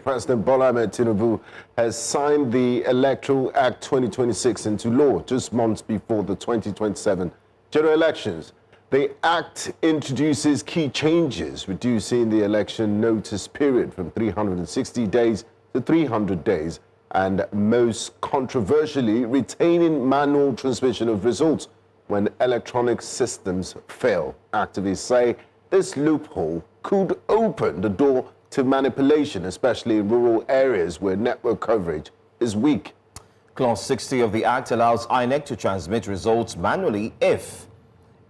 President Bola Ahmed Tinubu has signed the Electoral Act 2026 into law just months before the 2027 general elections. The act introduces key changes, reducing the election notice period from 360 days to 300 days, and most controversially, retaining manual transmission of results when electronic systems fail. Activists say this loophole could open the door to manipulation, especially in rural areas where network coverage is weak. Clause 60 of the Act allows INEC to transmit results manually if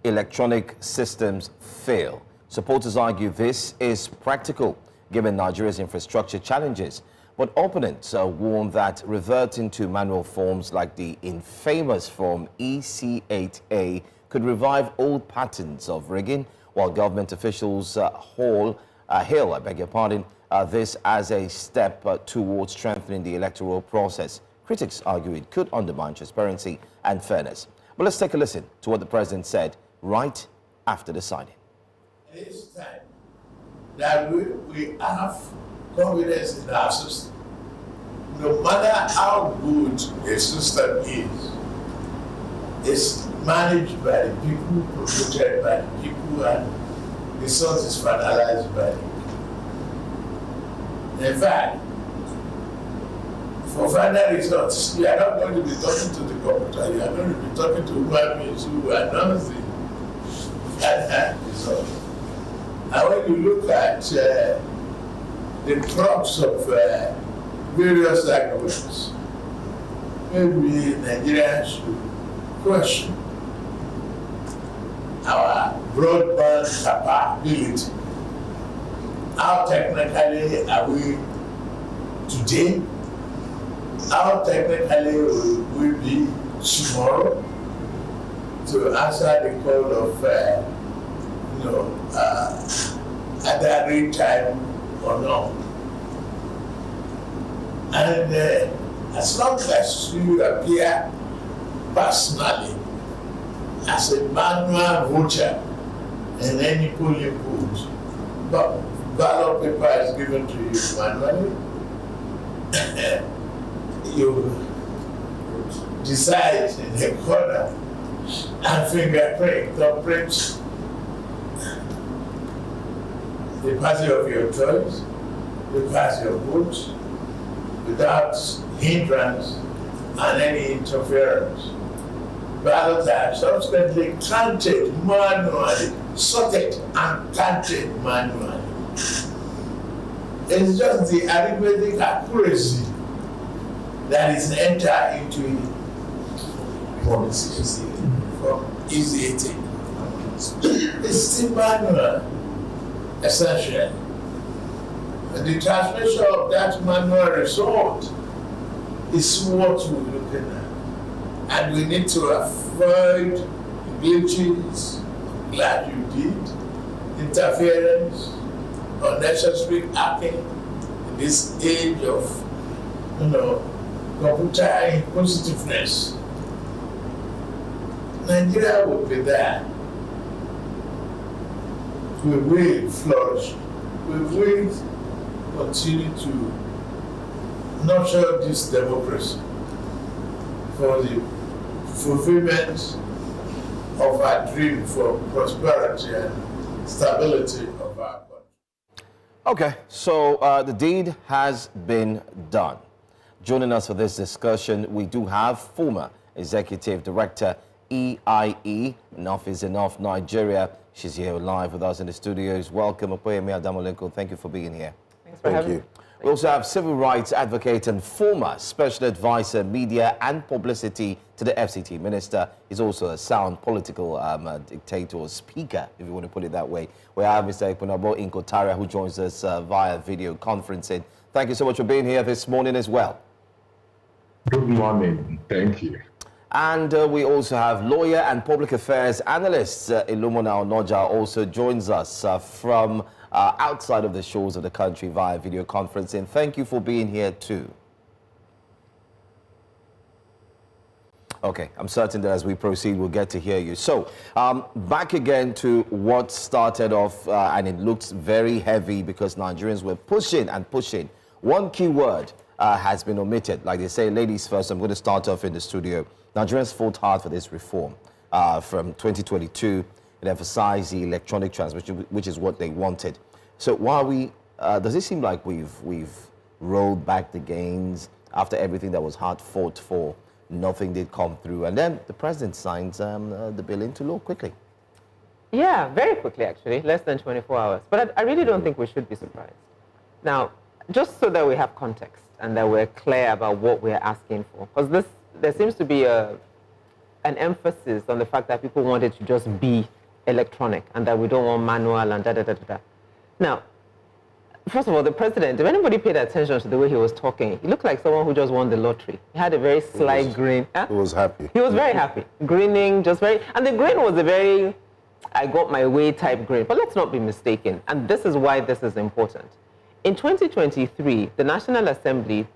electronic systems fail. Supporters argue this is practical, given Nigeria's infrastructure challenges. But opponents warn that reverting to manual forms like the infamous Form EC8A could revive old patterns of rigging, while government officials hail this as a step towards strengthening the electoral process. Critics argue it could undermine transparency and fairness. But let's take a listen to what the president said right after the signing. It's time that we have confidence in our system. No matter how good a system is, it's managed by the people, promoted by the people, and resources finalized by the people. In fact, for final results, you are not going to be talking to the computer, you are going to be talking to human beings who announce that result. And when you look at the crops of various arguments, maybe Nigeria should question our broadband capability. How technically are we today? How technically will we be tomorrow to answer the call of either real time or not? And as long as you appear personally as a manual voter in any polling booth, but ballot paper is given to you manually, you decide in the corner and fingerprint the party of your choice, the party of vote, without hindrance and any interference. Ballots are subsequently counted manually, sorted and counted manually. It's just the arithmetic accuracy that is entered into from easy eating. It's still manual, essentially. And the transmission of that manual result is what we're looking at. And we need to avoid glitches, glad you did, interference, unnecessary hacking in this age of, computer inquisitiveness. Nigeria will be there. We will flourish. We will continue to nurture this democracy for the fulfillment of our dream for prosperity and stability of our country. Okay, so the deed has been done. Joining us for this discussion, we do have former Executive Director, EIE, Enough is Enough Nigeria. She's here live with us in the studios. Welcome, Okoyemi Adamolenko. Thank you for being here. Thanks for having me. We also have civil rights advocate and former special advisor, media and publicity to the FCT minister. He's also a sound political dictator or speaker, if you want to put it that way. We have Mr. Ipunabo Inkotaria, who joins us via video conferencing. Thank you so much for being here this morning as well. Good morning. Thank you. And we also have lawyer and public affairs analyst Ilumona Onoja also joins us from outside of the shores of the country via video conferencing. Thank you for being here too. Okay, I'm certain that as we proceed, we'll get to hear you. So, back again to what started off, and it looks very heavy because Nigerians were pushing and pushing One key word has been omitted. Like they say, ladies first. I'm going to start off in the studio. Nigerians fought hard for this reform. From 2022, it emphasized the electronic transmission, which is what they wanted. So while does it seem like we've rolled back the gains after everything that was hard fought for? Nothing did come through, and then the president signs the bill into law quickly. Yeah, very quickly, actually, less than 24 hours. But I really don't think we should be surprised. Now, just so that we have context and that we're clear about what we're asking for, because there seems to be an emphasis on the fact that people want it to just be electronic and that we don't want manual and da-da-da-da-da. Now, first of all, the president, if anybody paid attention to the way he was talking, he looked like someone who just won the lottery. He had a very sly grin. He was happy. He was very happy, grinning, and the grin was a very, I got my way type grin. But let's not be mistaken, and this is why this is important. In 2023, the National Assembly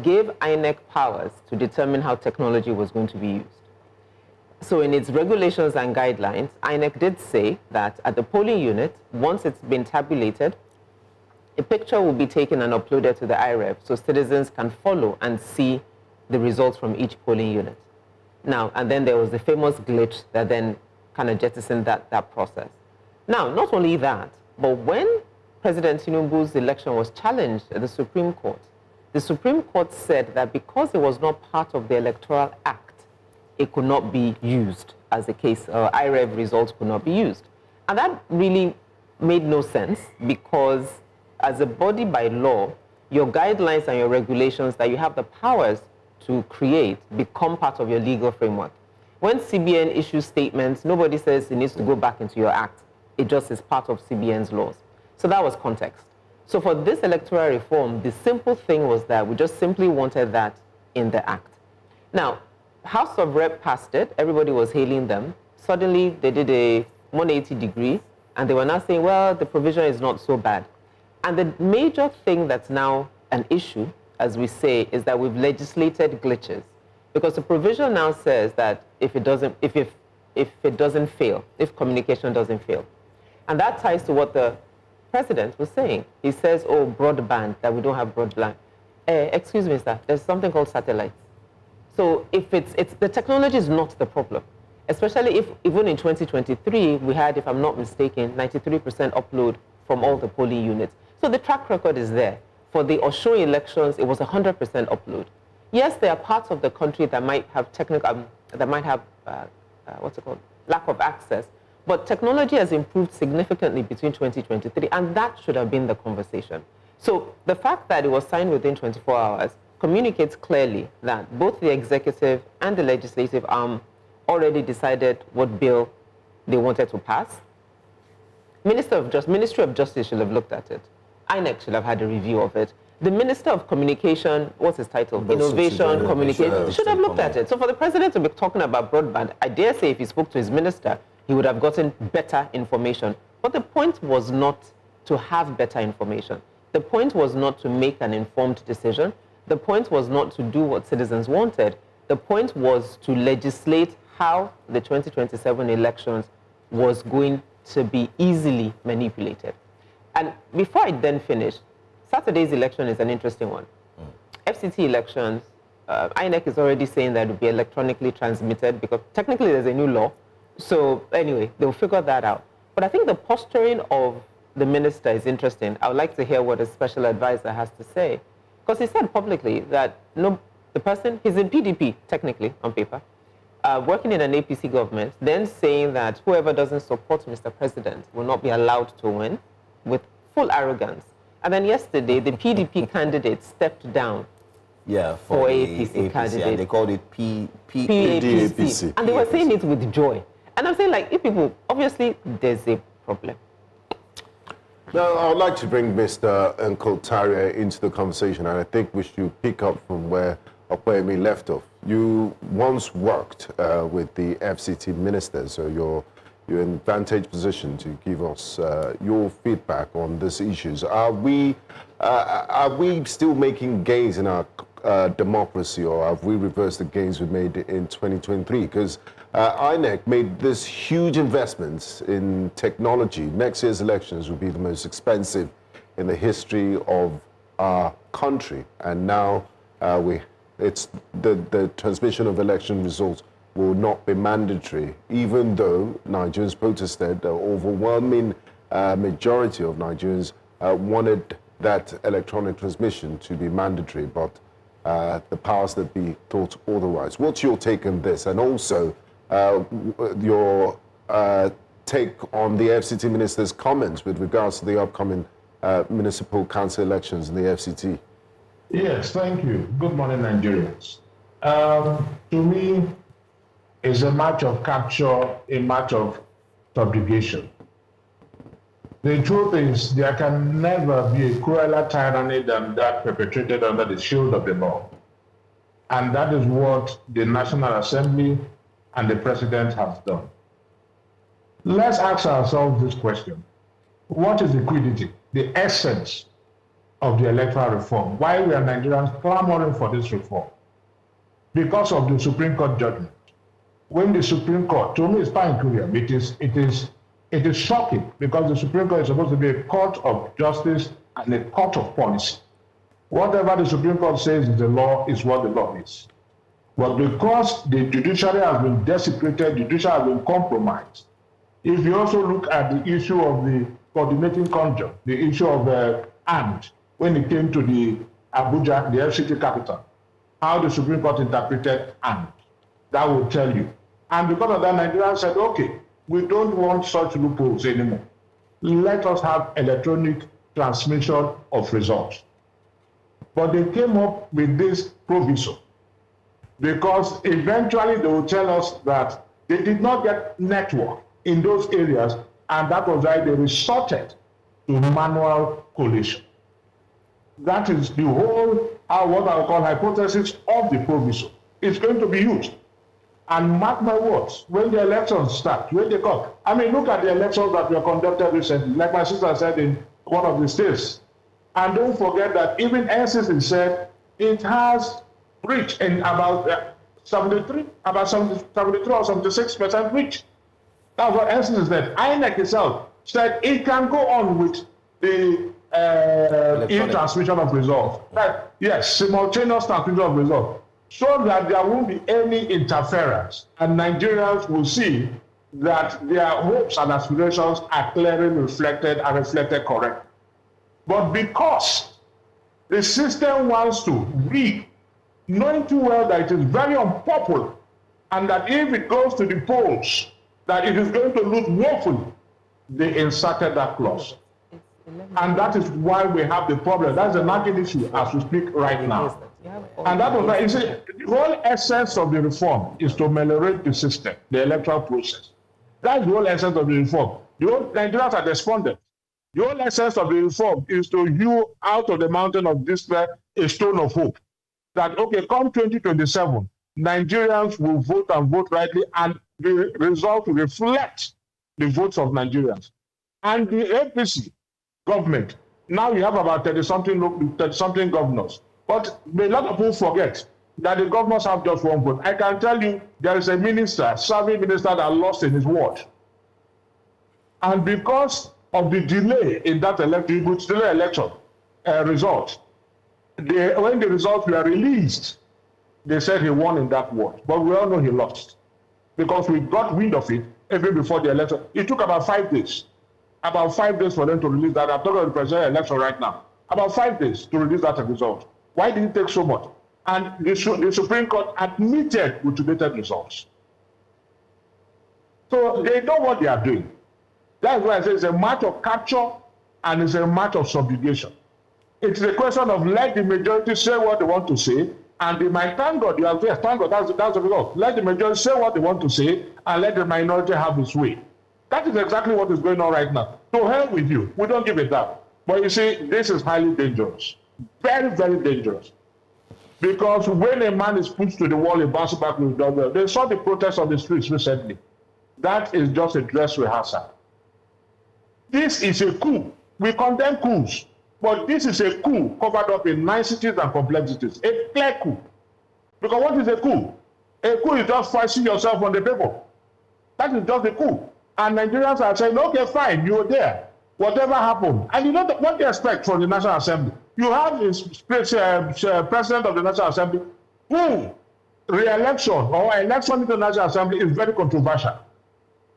gave INEC powers to determine how technology was going to be used. So in its regulations and guidelines, INEC did say that at the polling unit, once it's been tabulated, a picture will be taken and uploaded to the IREV so citizens can follow and see the results from each polling unit. Now, and then there was the famous glitch that then kind of jettisoned that process. Now, not only that, but when President Tinubu's election was challenged at the Supreme Court said that because it was not part of the Electoral Act, it could not be used as a case, IREV results could not be used. And that really made no sense because as a body by law, your guidelines and your regulations that you have the powers to create become part of your legal framework. When CBN issues statements, nobody says it needs to go back into your act. It just is part of CBN's laws. So that was context. So for this electoral reform, the simple thing was that we just simply wanted that in the act. Now, House of Rep passed it. Everybody was hailing them. Suddenly, they did a 180 degree, and they were now saying, well, the provision is not so bad. And the major thing that's now an issue, as we say, is that we've legislated glitches. Because the provision now says that if communication doesn't fail. And that ties to what the president was saying. He says, oh, broadband, that we don't have broadband. Excuse me, sir, there's something called satellites. So if the technology is not the problem, especially if even in 2023, we had, if I'm not mistaken, 93% upload from all the polling units. So the track record is there. For the Osho elections, it was 100% upload. Yes, there are parts of the country that might have lack of access, but technology has improved significantly between 2023, and that should have been the conversation. So the fact that it was signed within 24 hours communicates clearly that both the executive and the legislative arm already decided what bill they wanted to pass. Ministry of Justice should have looked at it. INEC should have had a review of it. The Minister of Communication, what's his title? Innovation, Communication, should have looked at it. So for the president to be talking about broadband, I dare say if he spoke to his minister, he would have gotten better information. But the point was not to have better information. The point was not to make an informed decision. The point was not to do what citizens wanted. The point was to legislate how the 2027 elections was going to be easily manipulated. And before I then finish, Saturday's election is an interesting one. FCT elections, INEC is already saying that it will be electronically transmitted because technically there's a new law. So anyway, they'll figure that out. But I think the posturing of the minister is interesting. I would like to hear what a special advisor has to say. Because he said publicly that the person, he's in PDP, technically, on paper, working in an APC government, then saying that whoever doesn't support Mr. President will not be allowed to win with full arrogance. And then yesterday, the PDP candidate stepped down for APC candidate. And they called it PAPC. And they were saying it with joy. And I'm saying, like, if people, obviously, there's a problem. Now, I would like to bring Mr. Uncle Taria into the conversation, and I think we should pick up from where Opeyemi left off. You once worked with the FCT minister, so you're in vantage position to give us your feedback on these issues. Are we still making gains in our democracy, or have we reversed the gains we made in 2023? Because INEC made this huge investments in technology. Next year's elections will be the most expensive in the history of our country. And now the transmission of election results will not be mandatory, even though Nigerians protested. The overwhelming majority of Nigerians wanted that electronic transmission to be mandatory, but the powers that be thought otherwise. What's your take on this? And also your take on the FCT minister's comments with regards to the upcoming municipal council elections in the FCT? Yes, thank you. Good morning, Nigerians. To me, it's a match of capture, a match of subjugation. The truth is, there can never be a crueler tyranny than that perpetrated under the shield of the law. And that is what the National Assembly and the President have done. Let's ask ourselves this question. What is liquidity? The essence of the electoral reform. Why we are Nigerians clamoring for this reform? Because of the Supreme Court judgment. When the Supreme Court, to me it's painful, it is shocking, because the Supreme Court is supposed to be a court of justice and a court of policy. Whatever the Supreme Court says is the law is what the law is. But because the judiciary has been desecrated, the judiciary has been compromised. If you also look at the issue of the coordinating conjure, the issue of AND, when it came to the Abuja, the FCT capital, how the Supreme Court interpreted AND, that will tell you. And because of that, Nigerians said, okay, we don't want such loopholes anymore. Let us have electronic transmission of results. But they came up with this proviso because eventually they will tell us that they did not get network in those areas, and that was why they resorted to manual collation. That is the whole, what I call hypothesis of the proviso. It's going to be used. And mark my words, when the elections start, when they come, I mean, look at the elections that were conducted recently, like my sister said in one of the states. And don't forget that even NCC said it has reached in about 73 or 76% reach. That's what NCC said. INEC itself said it can go on with the e-transmission of results. Yes, simultaneous transmission of results, so that there won't be any interference, and Nigerians will see that their hopes and aspirations are clearly reflected and reflected correctly. But because the system wants to rig, knowing too well that it is very unpopular, and that if it goes to the polls, that it is going to lose woefully, they inserted that clause. And that is why we have the problem. That's a nagging issue as we speak right now. And that was why, you see, the whole essence of the reform is to ameliorate the system, the electoral process. That's the whole essence of the reform. The whole Nigerians are despondent. The whole essence of the reform is to hew out of the mountain of despair a stone of hope. That, okay, come 2027, Nigerians will vote and vote rightly, and the result will reflect the votes of Nigerians. And the APC government, now you have about 30-something governors. But a lot of people forget that the governors have just one vote. I can tell you there is a minister, serving minister, that lost in his ward. And because of the delay in that election result, when the results were released, they said he won in that ward. But we all know he lost, because we got wind of it even before the election. It took about 5 days. About 5 days for them to release that. I'm talking about the presidential election right now. About 5 days to release that result. Why did it take so much? And the Supreme Court admitted mutilated results. So they know what they are doing. That's why I say it's a matter of capture and it's a matter of subjugation. It's a question of let the majority say what they want to say, and they might, thank God, you have, yes, thank God, that's the result. Let the majority say what they want to say, and let the minority have its way. That is exactly what is going on right now. To hell with you. We don't give it that. But you see, this is highly dangerous. Very, very dangerous. Because when a man is pushed to the wall, he bounces back with double. They saw the protests on the streets recently. That is just a dress rehearsal. This is a coup. We condemn coups. But this is a coup covered up in niceties and complexities. A clear coup. Because what is a coup? A coup is just forcing yourself on the people. That is just a coup. And Nigerians are saying, okay, fine, you're there. Whatever happened. And you know what they expect from the National Assembly? You have a president of the National Assembly who re-election or election into the National Assembly is very controversial.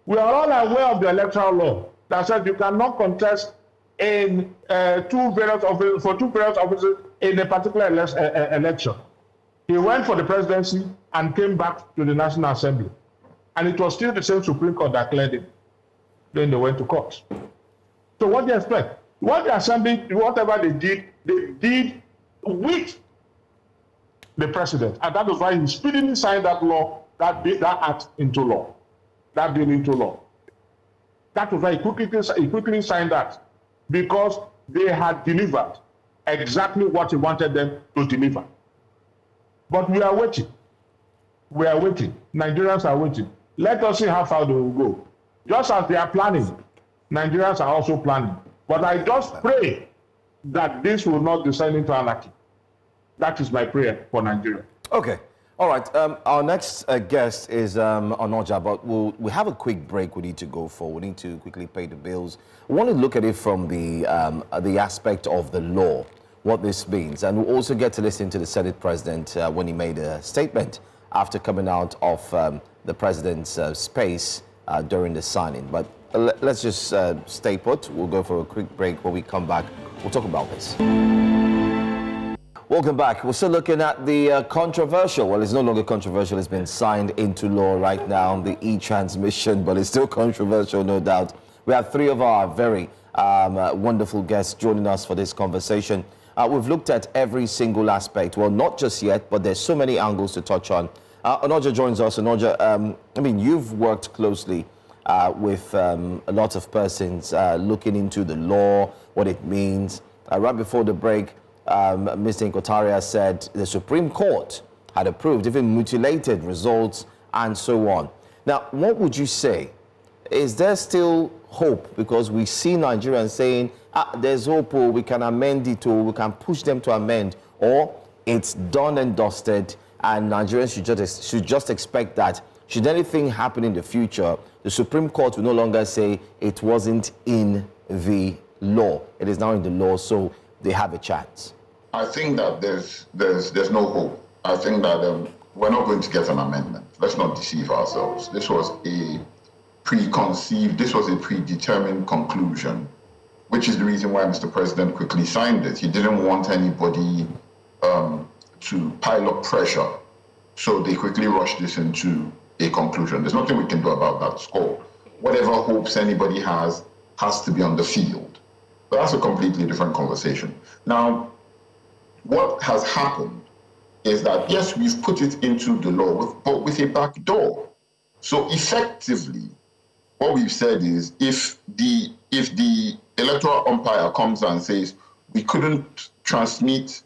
We are all aware of the electoral law that says you cannot contest in two various offices in a particular election. He went for the presidency and came back to the National Assembly. And it was still the same Supreme Court that cleared him. Then they went to court. So what do you expect? What the Assembly, whatever they did with the president. And that is why he speedily signed that law, that act into law, that bill into law. That was why he quickly signed that, because they had delivered exactly what he wanted them to deliver. But we are waiting. We are waiting. Nigerians are waiting. Let us see how far they will go. Just as they are planning, Nigerians are also planning. But I just pray that this will not descend into anarchy. That is my prayer for Nigeria. Okay. All right. Our next guest is Onoja, but we have a quick break we need to go for. We need to quickly pay the bills. We want to look at it from the aspect of the law, what this means. And we'll also get to listen to the Senate President when he made a statement after coming out of the President's space during the signing. But let's just stay put. We'll go for a quick break. When we come back, we'll talk about this. Welcome back. We're still looking at the controversial, well, it's no longer controversial, it's been signed into law right now, the e-transmission, but it's still controversial, no doubt. We have three of our very wonderful guests joining us for this conversation. We've looked at every single aspect, well, not just yet, but there's so many angles to touch on. Onoja joins us. Onoja, I mean, you've worked closely with a lot of persons looking into the law, what it means. Right before the break, Mr. Nkotaria said the Supreme Court had approved even mutilated results and so on. Now, what would you say? Is there still hope? Because we see Nigerians saying, there's hope, or we can amend it, or we can push them to amend, or it's done and dusted, and Nigerians should just expect that should anything happen in the future, the Supreme Court will no longer say it wasn't in the law. It is now in the law, so they have a chance. I think that there's no hope. I think that we're not going to get an amendment. Let's not deceive ourselves. This was a predetermined conclusion, which is the reason why Mr. President quickly signed it. He didn't want anybody to pile up pressure, so they quickly rushed this into a conclusion. There's nothing we can do about that score. Whatever hopes anybody has to be on the field. But that's a completely different conversation. Now, what has happened is that, yes, we've put it into the law, but with a back door. So effectively, what we've said is if the electoral umpire comes and says we couldn't transmit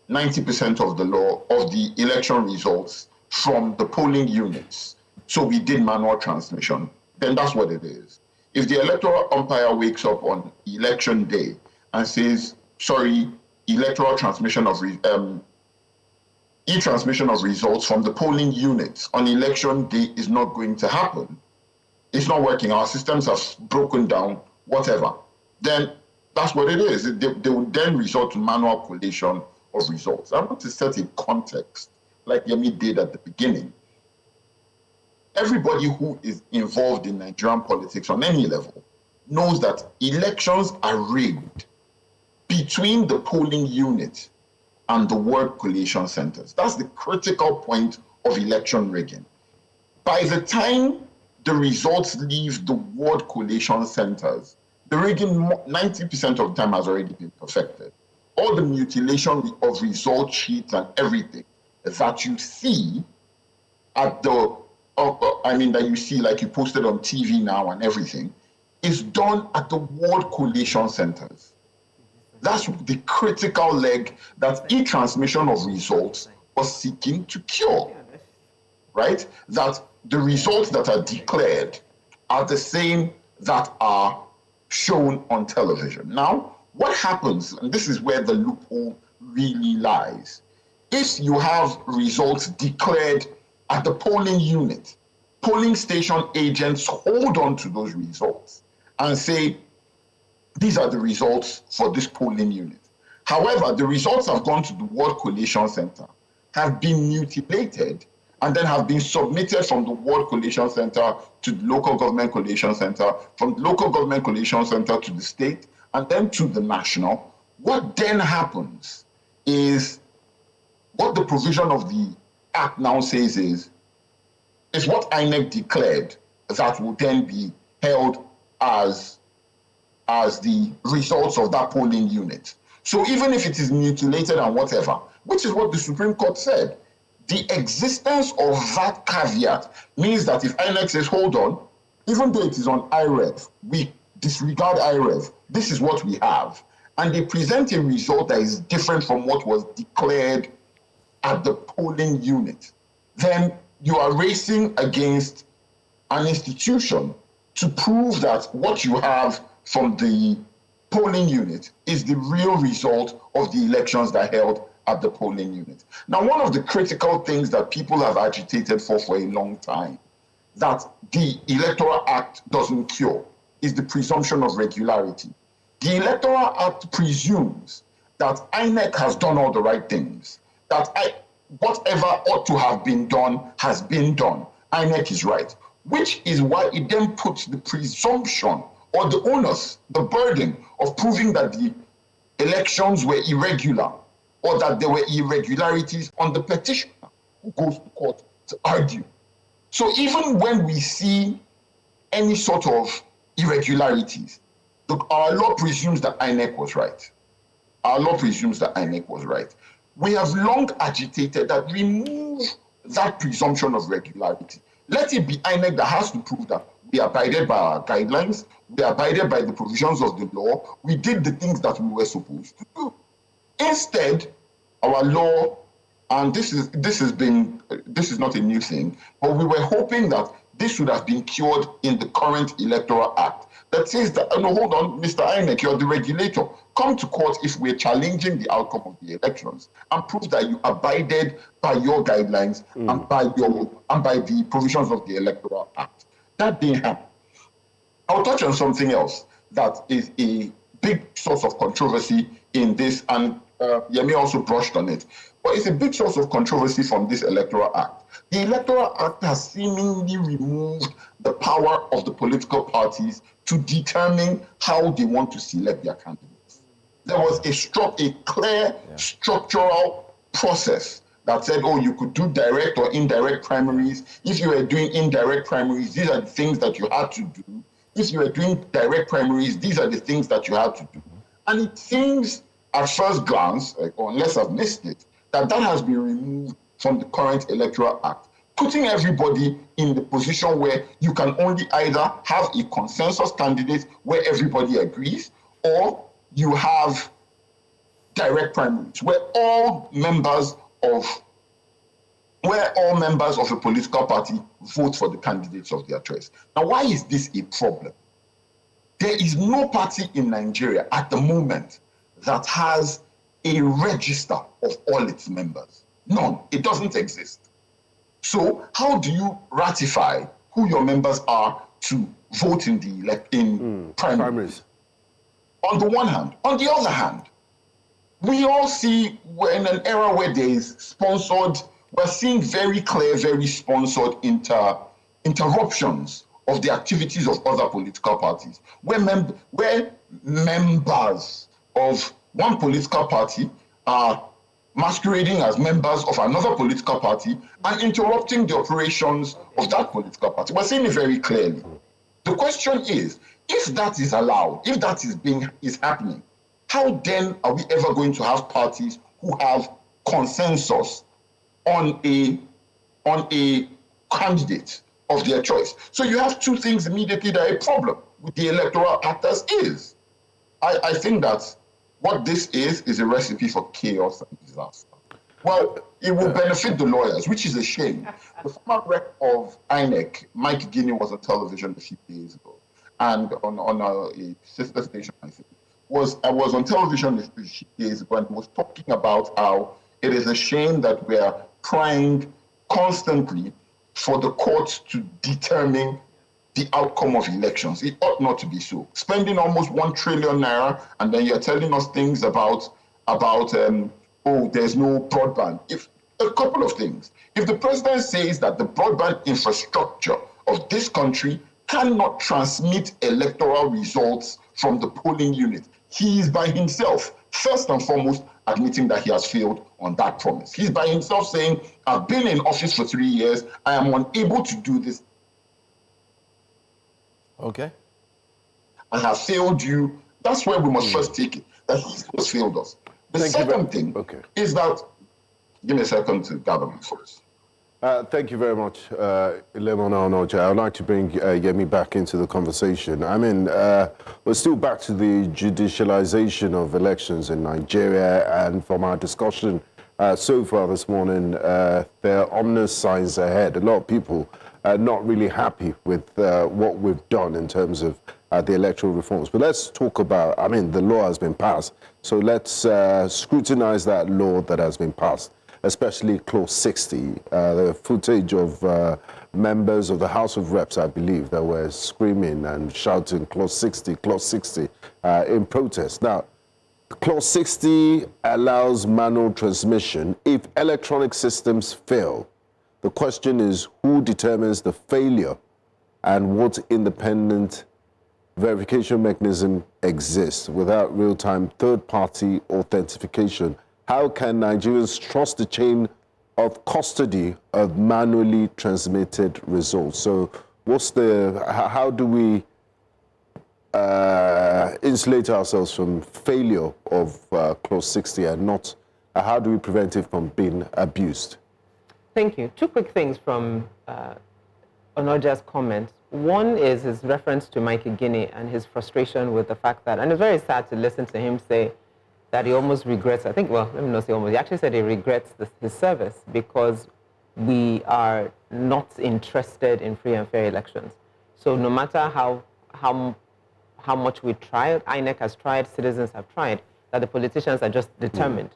90% of the law of the election results from the polling units, so we did manual transmission, then that's what it is. If the electoral umpire wakes up on election day and says, sorry, electoral transmission of e-transmission of results from the polling units on election day is not going to happen, it's not working, our systems have broken down, whatever, then that's what it is. They will then resort to manual collation of results. I want to set a context, like Yemi did at the beginning. Everybody who is involved in Nigerian politics on any level knows that elections are rigged between the polling unit and the ward collation centers. That's the critical point of election rigging. By the time the results leave the ward collation centers, the rigging 90% of the time has already been perfected. All the mutilation of result sheets and everything that you see at the, that you see like you posted on TV now and everything, is done at the ward collation centers. That's the critical leg that e-transmission of results was seeking to cure, right? That the results that are declared are the same that are shown on television. Now, what happens, and this is where the loophole really lies, if you have results declared at the polling unit, polling station agents hold on to those results and say, these are the results for this polling unit. However, the results have gone to the World Collation Center, have been mutilated, and then have been submitted from the World Collation Center to the Local Government Collation Center, from the Local Government Collation Center to the state, and then to the national. What then happens is, what the provision of the Act now says is what INEC declared that will then be held as the results of that polling unit. So even if it is mutilated and whatever, which is what the Supreme Court said, the existence of that caveat means that if INEC says, hold on, even though it is on IREV, we disregard IREV, this is what we have, and they present a result that is different from what was declared at the polling unit, then you are racing against an institution to prove that what you have from the polling unit is the real result of the elections that held at the polling unit. Now, one of the critical things that people have agitated for a long time, that the Electoral Act doesn't cure, is the presumption of regularity. The Electoral Act presumes that INEC has done all the right things, that whatever ought to have been done has been done. INEC is right, which is why it then puts the presumption or the onus, the burden of proving that the elections were irregular or that there were irregularities on the petitioner who goes to court to argue. So even when we see any sort of irregularities, our law presumes that INEC was right. Our law presumes that INEC was right. We have long agitated that remove that presumption of regularity. Let it be INEC that has to prove that we abided by our guidelines, we abided by the provisions of the law, we did the things that we were supposed to do. Instead, our law, and this is not a new thing, but we were hoping that this would have been cured in the current Electoral Act that says that, no, hold on, Mr. INEC, you're the regulator. Come to court if we're challenging the outcome of the elections and prove that you abided by your guidelines and by the provisions of the Electoral Act. That didn't happen. I'll touch on something else that is a big source of controversy in this, and Yemi also brushed on it, but it's a big source of controversy from this Electoral Act. The Electoral Act has seemingly removed the power of the political parties to determine how they want to select their candidates. There was a clear structural process that said, oh, you could do direct or indirect primaries. If you were doing indirect primaries, these are the things that you had to do. If you were doing direct primaries, these are the things that you had to do. And it seems at first glance, or unless I've missed it, that has been removed from the current Electoral Act, putting everybody in the position where you can only either have a consensus candidate where everybody agrees, or you have direct primaries where all members of a political party vote for the candidates of their choice. Now, why is this a problem? There is no party in Nigeria at the moment that has a register of all its members. None. It doesn't exist. So how do you ratify who your members are to vote in the primaries? On the one hand. On the other hand, we all see we're in an era where there is sponsored, we're seeing very clear, very sponsored interruptions of the activities of other political parties, where members of one political party are masquerading as members of another political party and interrupting the operations of that political party. We're seeing it very clearly. The question is, if that is allowed, if that is happening, how then are we ever going to have parties who have consensus on a candidate of their choice? So you have two things immediately that are a problem with the Electoral Act as is. I think that what this is a recipe for chaos and disaster. Well, it will benefit the lawyers, which is a shame. The former rep of INEC, Mike Guinea, was on television a few days ago, and on a sister station, I think, I was on television a few days ago and was talking about how it is a shame that we are trying constantly for the courts to determine the outcome of elections. It ought not to be so. Spending almost 1 trillion naira, and then you're telling us things about about, oh, there's no broadband. If a couple of things. If the president says that the broadband infrastructure of this country cannot transmit electoral results from the polling unit, he is by himself, first and foremost, admitting that he has failed on that promise. He's by himself saying, I've been in office for 3 years, I am unable to do this. Okay. I have failed you. That's where we must first take it, that he has failed us. The second thing is that, give me a second to gather my thoughts. Thank you very much, Lemon Onoja. I'd like to bring Yemi back into the conversation. I mean, we're still back to the judicialization of elections in Nigeria, and from our discussion so far this morning, there are ominous signs ahead. A lot of people are not really happy with what we've done in terms of the electoral reforms. But let's talk about, I mean, the law has been passed, so let's scrutinize that law that has been passed, especially Clause 60, the footage of members of the House of Reps, I believe, that were screaming and shouting Clause 60 in protest. Now, Clause 60 allows manual transmission if electronic systems fail. The question is, who determines the failure and what independent verification mechanism exists without real-time third-party authentication? How can Nigerians trust the chain of custody of manually transmitted results? So how do we insulate ourselves from failure of Clause 60 and not, how do we prevent it from being abused? Thank you. Two quick things from Onoja's comment. One is his reference to Mike Guinea and his frustration with the fact that, and it's very sad to listen to him say that he almost regrets, I think, well, let me not say almost, he actually said he regrets his service because we are not interested in free and fair elections. So no matter how much we tried, INEC has tried, citizens have tried, that the politicians are just determined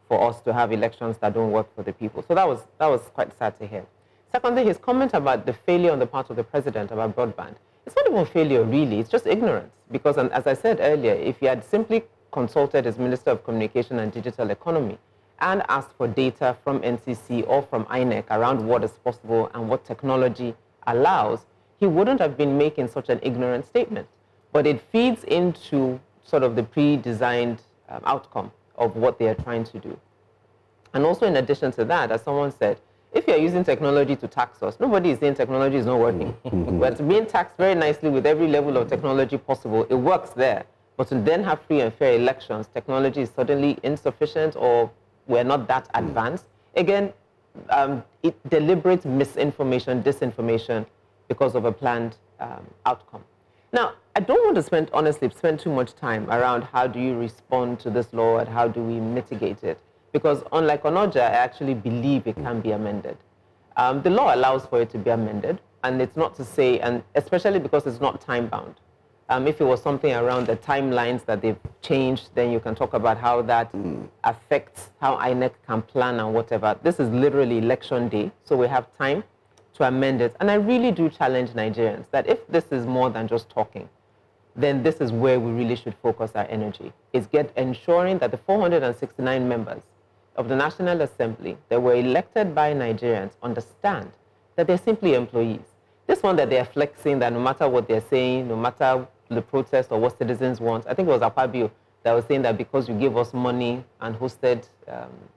for us to have elections that don't work for the people. So that was quite sad to hear. Secondly, his comment about the failure on the part of the president about broadband. It's not even failure, really. It's just ignorance. Because, as I said earlier, if he had simply consulted his Minister of Communication and Digital Economy and asked for data from NCC or from INEC around what is possible and what technology allows, he wouldn't have been making such an ignorant statement. But it feeds into sort of the pre-designed outcome of what they are trying to do. And also, in addition to that, as someone said, if you're using technology to tax us, nobody is saying technology is not working. But it's being taxed very nicely with every level of technology possible. It works there. But to then have free and fair elections, technology is suddenly insufficient or we're not that advanced. Again, it deliberate misinformation, disinformation because of a planned outcome. Now, I don't want to honestly spend too much time around how do you respond to this law and how do we mitigate it. Because unlike Onoja, I actually believe it can be amended. The law allows for it to be amended, and it's not to say, and especially because it's not time-bound. If it was something around the timelines that they've changed, then you can talk about how that affects how INEC can plan and whatever. This is literally election day, so we have time to amend it. And I really do challenge Nigerians that if this is more than just talking, then this is where we really should focus our energy, is ensuring that the 469 members of the National Assembly that were elected by Nigerians understand that they're simply employees. This one that they're flexing, that no matter what they're saying, no matter the protest or what citizens want, I think it was Apabio that was saying that because you give us money and hosted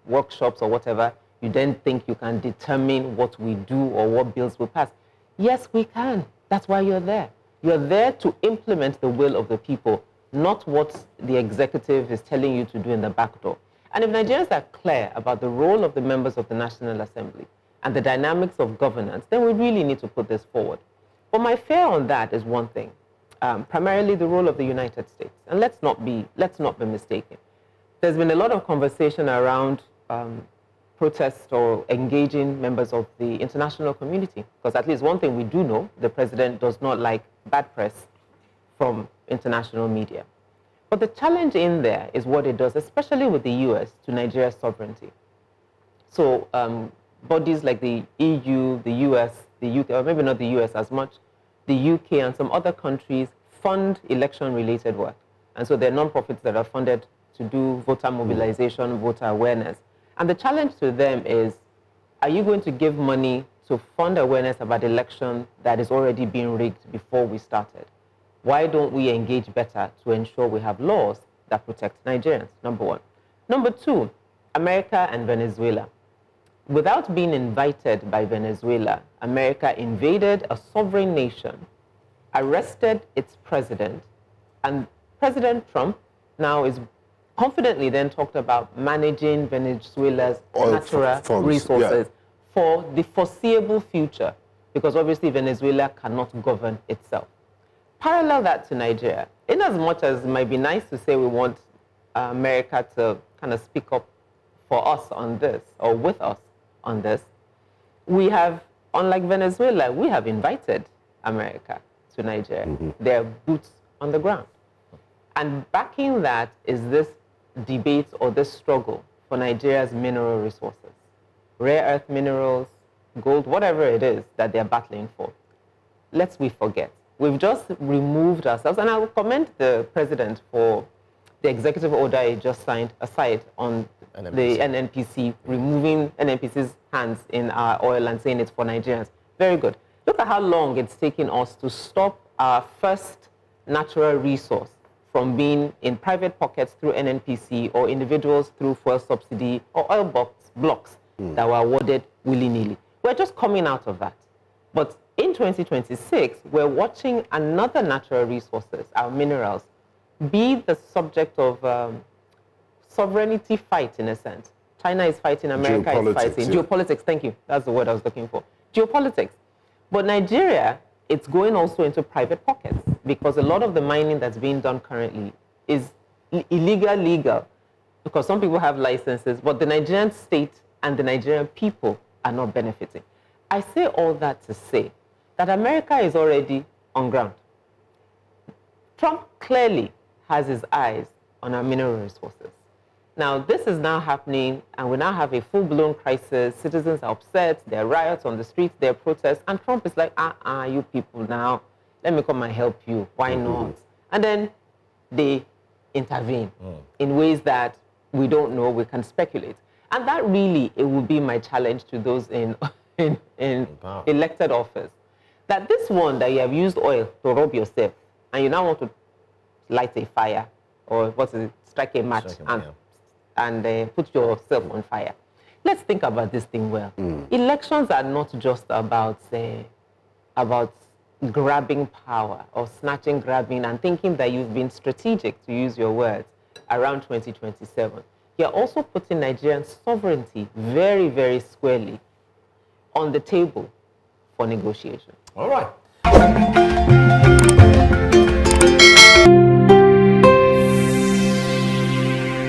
workshops or whatever, you then think you can determine what we do or what bills we pass. Yes, we can. That's why you're there. You're there to implement the will of the people, not what the executive is telling you to do in the back door. And if Nigerians are clear about the role of the members of the National Assembly and the dynamics of governance, then we really need to put this forward. But my fear on that is one thing, primarily the role of the United States. And let's not be mistaken. There's been a lot of conversation around protest or engaging members of the international community, because at least one thing we do know, the president does not like bad press from international media. But the challenge in there is what it does, especially with the US, to Nigeria's sovereignty. So bodies like the EU, the US, the UK, or maybe not the US as much, the UK and some other countries fund election-related work. And so there are non-profits that are funded to do voter mobilization, voter awareness. And the challenge to them is, are you going to give money to fund awareness about the election that is already being rigged before we started? Why don't we engage better to ensure we have laws that protect Nigerians, number one. Number two, America and Venezuela. Without being invited by Venezuela, America invaded a sovereign nation, arrested its president, and President Trump now is confidently then talked about managing Venezuela's Oil natural funds, resources yeah, for the foreseeable future, because obviously Venezuela cannot govern itself. Parallel that to Nigeria, in as much as it might be nice to say we want America to kind of speak up for us on this, or with us on this, we have, unlike Venezuela, we have invited America to Nigeria. Their boots on the ground. And backing that is this debate or this struggle for Nigeria's mineral resources. Rare earth minerals, gold, whatever it is that they're battling for. Lest we forget. We've just removed ourselves, and I will commend the president for the executive order he just signed aside on the NNPC, removing NNPC's hands in our oil and saying it's for Nigerians. Very good. Look at how long it's taken us to stop our first natural resource from being in private pockets through NNPC or individuals through fuel subsidy or oil blocks that were awarded willy-nilly. We're just coming out of that. But in 2026, we're watching another natural resources, our minerals, be the subject of sovereignty fight in a sense. China is fighting, America is fighting. Yeah. Geopolitics, thank you. That's the word I was looking for. Geopolitics. But Nigeria, it's going also into private pockets because a lot of the mining that's being done currently is illegal, legal, because some people have licenses, but the Nigerian state and the Nigerian people are not benefiting. I say all that to say that America is already on ground. Trump clearly has his eyes on our mineral resources. Now, this is now happening, and we now have a full-blown crisis. Citizens are upset. There are riots on the streets. There are protests. And Trump is like, you people now, let me come and help you. Why not? And then they intervene in ways that we don't know. We can speculate. And that really, it will be my challenge to those in elected office. That this one that you have used oil to rob yourself, and you now want to light a fire, or what is it, strike a match, and put yourself on fire. Let's think about this thing well. Elections are not just about grabbing power or snatching, grabbing, and thinking that you've been strategic, to use your words, around 2027. You're also putting Nigerian sovereignty very, very squarely on the table for negotiation. All right.